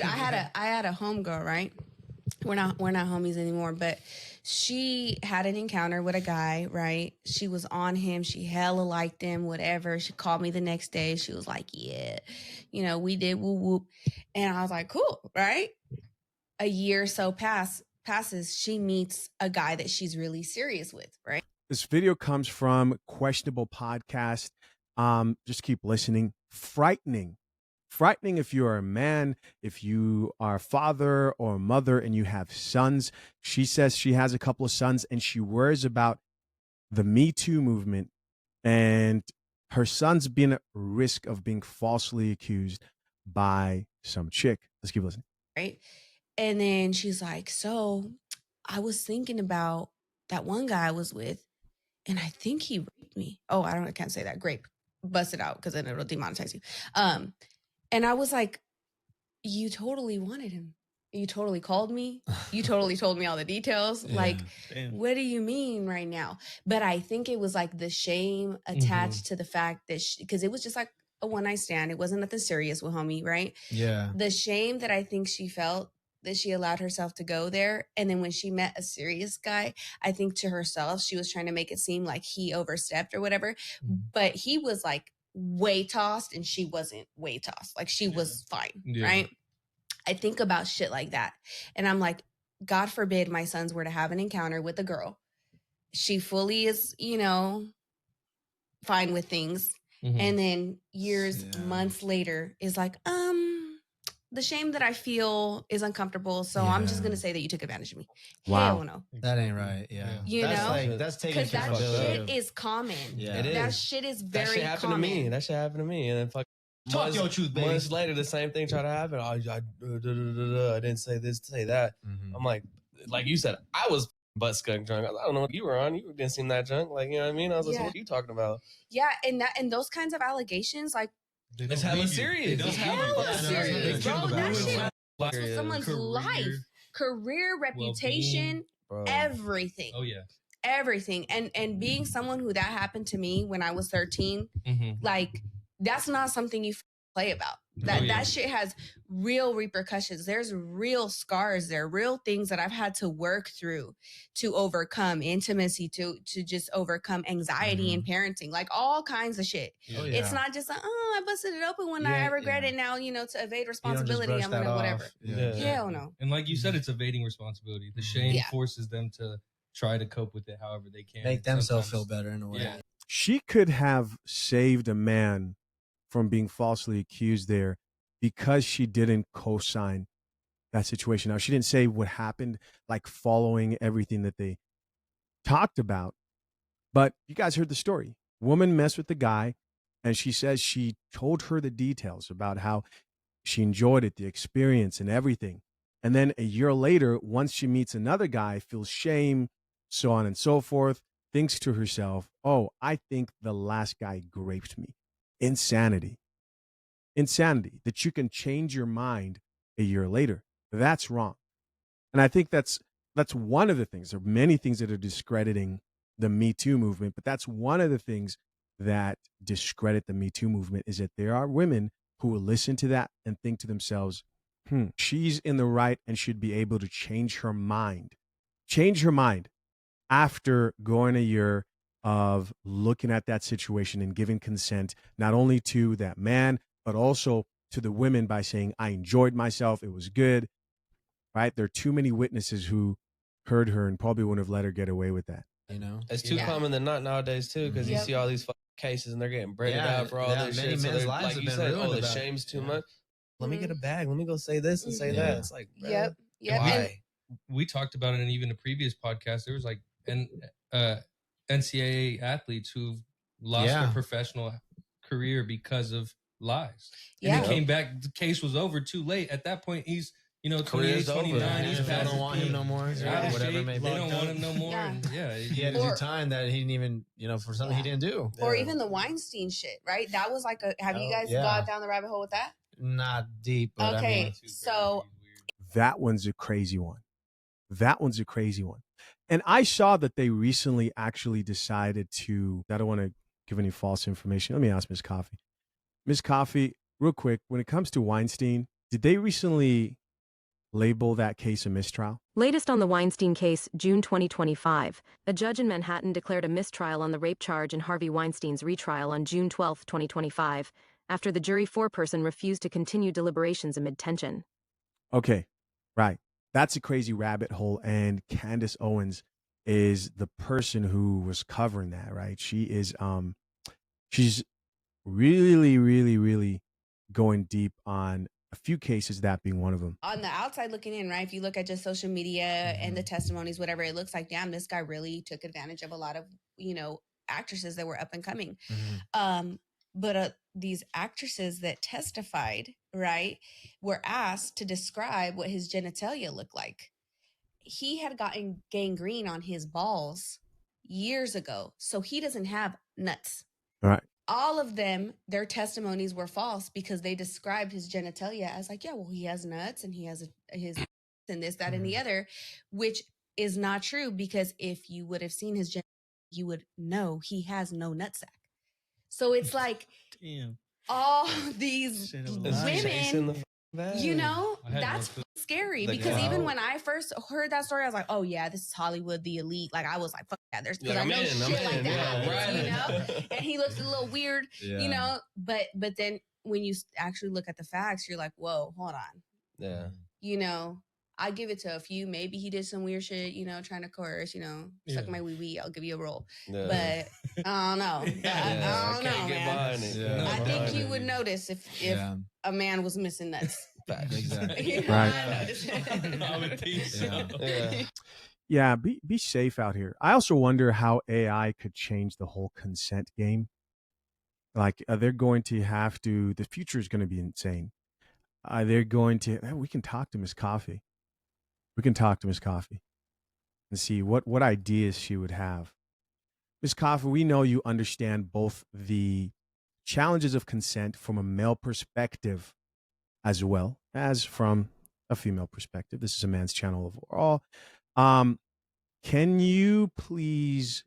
I had a homegirl, right? We're not homies anymore, but she had an encounter with a guy, right? She was on him, she hella liked him, whatever. She called me the next day. She was like, yeah, we did whoop whoop. And I was like, cool, right? A year or so passes, she meets a guy that she's really serious with, right? This video comes from Questionable Podcast. Just keep listening. Frightening. Frightening if you are a man, if you are a father or a mother and you have sons. She says she has a couple of sons and she worries about the Me Too movement and her son's being at risk of being falsely accused by some chick. Let's keep listening. Right. And then she's like, so I was thinking about that one guy I was with, and I think he raped me. Oh, I can't say that. Grape. Bust it out because then it'll demonetize you. And I was like, you totally wanted him. You totally called me. You totally told me all the details. Yeah. Like, Damn. what do you mean right now? But I think it was like the shame attached to the fact that, because it was just like a one night stand. It wasn't nothing serious with homie, right? Yeah. The shame that I think she felt that she allowed herself to go there. And then when she met a serious guy, I think to herself, she was trying to make it seem like he overstepped or whatever. But he was like way tossed and she wasn't way tossed. Like she was fine, right? I think about shit like that. And I'm like, God forbid my sons were to have an encounter with a girl. She fully is, fine with things. And then months later is like, the shame that I feel is uncomfortable. So I'm just going to say that you took advantage of me. Wow. Hell no. That ain't right. Yeah. That's taking Because that shit is common. Yeah. It is. That shit is very That shit happened common. to me. That shit happened to me. And then Talk your truth, baby. months later, the same thing tried to happen. I didn't say this, say that. I'm like you said, I was butt skunk drunk. I don't know what you were on. You didn't seem that drunk. Like, you know what I mean? I was like, what are you talking about? Yeah, and those kinds of allegations, like, it's hella serious. It's hella serious, bro. That shit with someone's life, career, reputation, everything. Oh yeah. Everything. And being someone who that happened to me when I was 13, like, that's not something you play about. That shit has real repercussions. There's real scars there, real things that I've had to work through to overcome intimacy, to just overcome anxiety in parenting, like all kinds of shit. It's not just like, I busted it open when I regret it now, to evade responsibility. I'm gonna whatever. Hell no. And like you said, it's evading responsibility. The shame forces them to try to cope with it however they can. Make themselves feel better in a way. Yeah. She could have saved a man from being falsely accused there because she didn't co-sign that situation. Now, she didn't say what happened, like following everything that they talked about, but you guys heard the story. Woman messed with the guy, and she says she told her the details about how she enjoyed it, the experience and everything. And then a year later, once she meets another guy, feels shame, so on and so forth, thinks to herself, oh, I think the last guy raped me. Insanity that you can change your mind a year later. That's wrong. And I think that's one of the things. There are many things that are discrediting the Me Too movement, but that's one of the things that discredit the Me Too movement, is that there are women who will listen to that and think to themselves, she's in the right and should be able to change her mind after going a year of looking at that situation and giving consent, not only to that man, but also to the women by saying, I enjoyed myself. It was good, right? There are too many witnesses who heard her and probably wouldn't have let her get away with that. It's too common than not nowadays too, because you see all these cases and they're getting braided out for all this shit. So like you said, the shame's too much. Let me get a bag. Let me go say this and say that. It's like, bro, why? We talked about it in even a previous podcast. There was like NCAA athletes who've lost their professional career because of lies. And he came back, the case was over too late. At that point, he's 28, 29. He's They don't want him no more. Whatever it may be. They don't want him no more. Yeah. And he had to do time that he didn't even, for something he didn't do. Or even the Weinstein shit, right? That was like have you guys gone down the rabbit hole with that? Not deep, but okay. So that one's a crazy one. And I saw that they recently actually decided to, I don't want to give any false information. Let me ask Ms. Coffee. Ms. Coffee, real quick, when it comes to Weinstein, Did they recently label that case a mistrial? Latest on the Weinstein case, June 2025. A judge in Manhattan declared a mistrial on the rape charge in Harvey Weinstein's retrial on June 12, 2025, after the jury foreperson refused to continue deliberations amid tension. Okay, right. That's a crazy rabbit hole, and Candace Owens is the person who was covering that, right? She is she's really, really, really going deep on a few cases, that being one of them. On the outside looking in, right? If you look at just social media and the testimonies, whatever, it looks like, damn, this guy really took advantage of a lot of, actresses that were up and coming. But these actresses that testified, right, were asked to describe what his genitalia looked like. He had gotten gangrene on his balls years ago, so he doesn't have nuts. All right. All of them, their testimonies were false because they described his genitalia as like, yeah, well, he has nuts and he has his and this, that, and the other, which is not true, because if you would have seen his genitalia, you would know he has no nutsack. So it's like, damn, all these women, that's scary, because even when I first heard that story, I was like, oh yeah, this is Hollywood, the elite. Like, I was like, fuck yeah, there's, because I know shit like that happens, and he looks a little weird, but then when you actually look at the facts, you're like, whoa, hold on. I give it to a few. Maybe he did some weird shit, trying to coerce, suck my wee-wee, I'll give you a roll. But I don't know. I don't know, man. I think you would notice if a man was missing nuts. Exactly. Yeah, be safe out here. I also wonder how AI could change the whole consent game. Like, they're going to have to, the future is going to be insane. They're going to, we can talk to Miss Coffee. We can talk to Miss Coffee and see what ideas she would have. Miss Coffee, we know you understand both the challenges of consent from a male perspective as well as from a female perspective. This is a man's channel overall. Can you please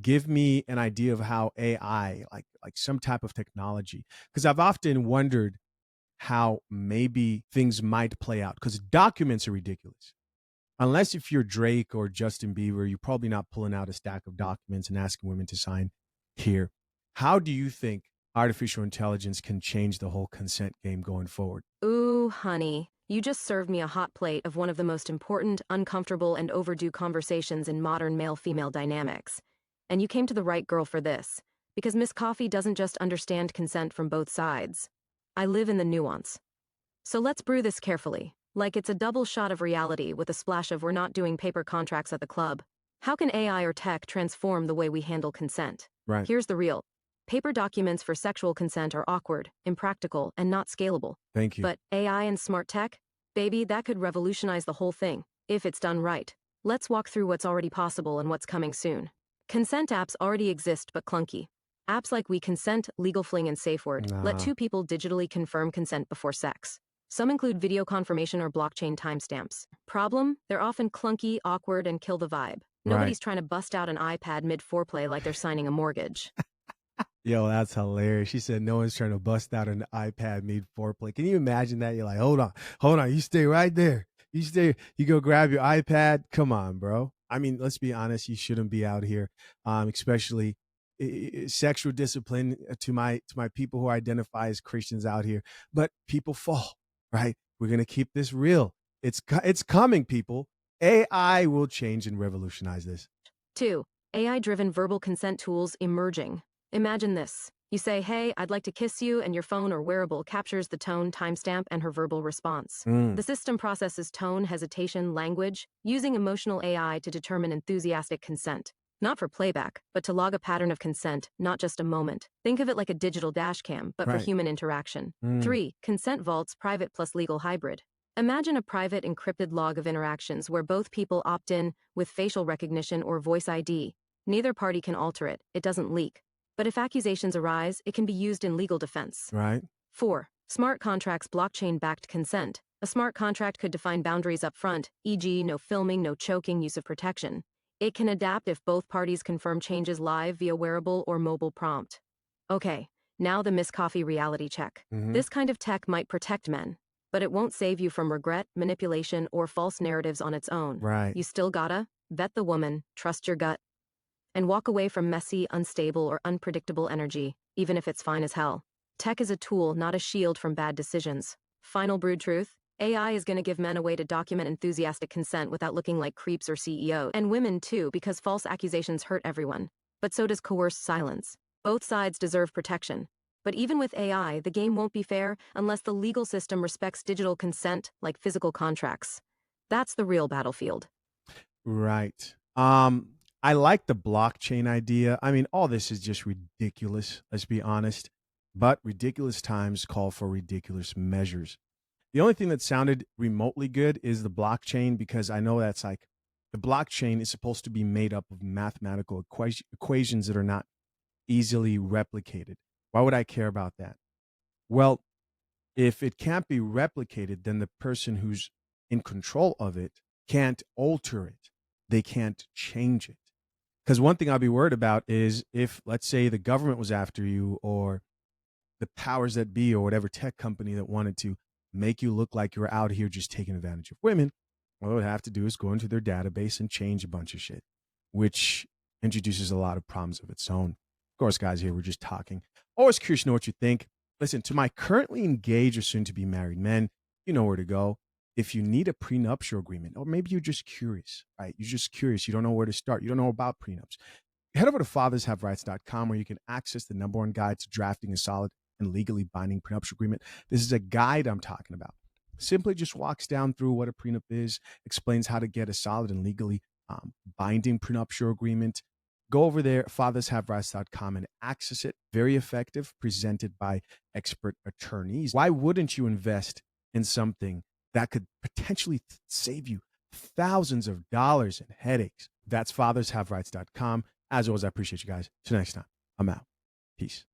give me an idea of how AI, like some type of technology, because I've often wondered how maybe things might play out, because documents are ridiculous. Unless if you're Drake or Justin Bieber, you're probably not pulling out a stack of documents and asking women to sign here. How do you think artificial intelligence can change the whole consent game going forward? Ooh, honey, you just served me a hot plate of one of the most important, uncomfortable, and overdue conversations in modern male-female dynamics. And you came to the right girl for this, because Miss Coffee doesn't just understand consent from both sides. I live in the nuance. So let's brew this carefully, like it's a double shot of reality with a splash of we're not doing paper contracts at the club. How can AI or tech transform the way we handle consent? Right. Here's the real. Paper documents for sexual consent are awkward, impractical, and not scalable. Thank you. But AI and smart tech? Baby, that could revolutionize the whole thing, if it's done right. Let's walk through what's already possible and what's coming soon. Consent apps already exist, but clunky. Apps like We Consent, Legal Fling, and SafeWord let two people digitally confirm consent before sex. Some include video confirmation or blockchain timestamps. Problem? They're often clunky, awkward, and kill the vibe. Nobody's trying to bust out an iPad mid-foreplay like they're signing a mortgage. Yo, that's hilarious. She said no one's trying to bust out an iPad mid-foreplay. Can you imagine that? You're like, hold on. You stay right there. You go grab your iPad. Come on, bro. I mean, let's be honest. You shouldn't be out here, especially sexual discipline to my people who identify as Christians out here. But people fall, right? We're going to keep this real. It's coming, people. AI will change and revolutionize this. 2. AI-driven verbal consent tools emerging. Imagine this. You say, hey, I'd like to kiss you, and your phone or wearable captures the tone, timestamp, and her verbal response. The system processes tone, hesitation, language, using emotional AI to determine enthusiastic consent. Not for playback, but to log a pattern of consent, not just a moment. Think of it like a digital dash cam, but for human interaction. 3. Consent vaults, private plus legal hybrid. Imagine a private encrypted log of interactions where both people opt in with facial recognition or voice ID. Neither party can alter it. It doesn't leak. But if accusations arise, it can be used in legal defense. Right. 4. Smart contracts, blockchain-backed consent. A smart contract could define boundaries up front, e.g., no filming, no choking, use of protection. It can adapt if both parties confirm changes live via wearable or mobile prompt. Okay, Now the Miss Coffee reality check. This kind of tech might protect men, but it won't save you from regret, manipulation, or false narratives on its own. Right. You still gotta vet the woman, trust your gut, and walk away from messy, unstable, or unpredictable energy, even if it's fine as hell. Tech is a tool, not a shield from bad decisions. Final brood truth: AI is going to give men a way to document enthusiastic consent without looking like creeps or CEOs. And women too, because false accusations hurt everyone. But so does coerced silence. Both sides deserve protection. But even with AI, the game won't be fair unless the legal system respects digital consent like physical contracts. That's the real battlefield. Right. I like the blockchain idea. I mean, all this is just ridiculous, let's be honest. But ridiculous times call for ridiculous measures. The only thing that sounded remotely good is the blockchain, because I know that's like, the blockchain is supposed to be made up of mathematical equations that are not easily replicated. Why would I care about that? Well, if it can't be replicated, then the person who's in control of it can't alter it. They can't change it. Because one thing I'll be worried about is if, let's say, the government was after you, or the powers that be, or whatever tech company that wanted to make you look like you're out here just taking advantage of women, all they would have to do is go into their database and change a bunch of shit, which introduces a lot of problems of its own. Of course, guys, here we're just talking. Always curious to know what you think. Listen, to my currently engaged or soon-to-be married men, you know where to go. If you need a prenuptial agreement, or maybe you're just curious, right? You're just curious. You don't know where to start. You don't know about prenups. Head over to fathershaverights.com, where you can access the #1 guide to drafting a solid and legally binding prenuptial agreement. This is a guide I'm talking about. Simply just walks down through what a prenup is, explains how to get a solid and legally binding prenuptial agreement. Go over there, fathershaverights.com, and access it. Very effective, presented by expert attorneys. Why wouldn't you invest in something that could potentially save you thousands of dollars in headaches? That's fathershaverights.com. As always, I appreciate you guys. Till next time, I'm out. Peace.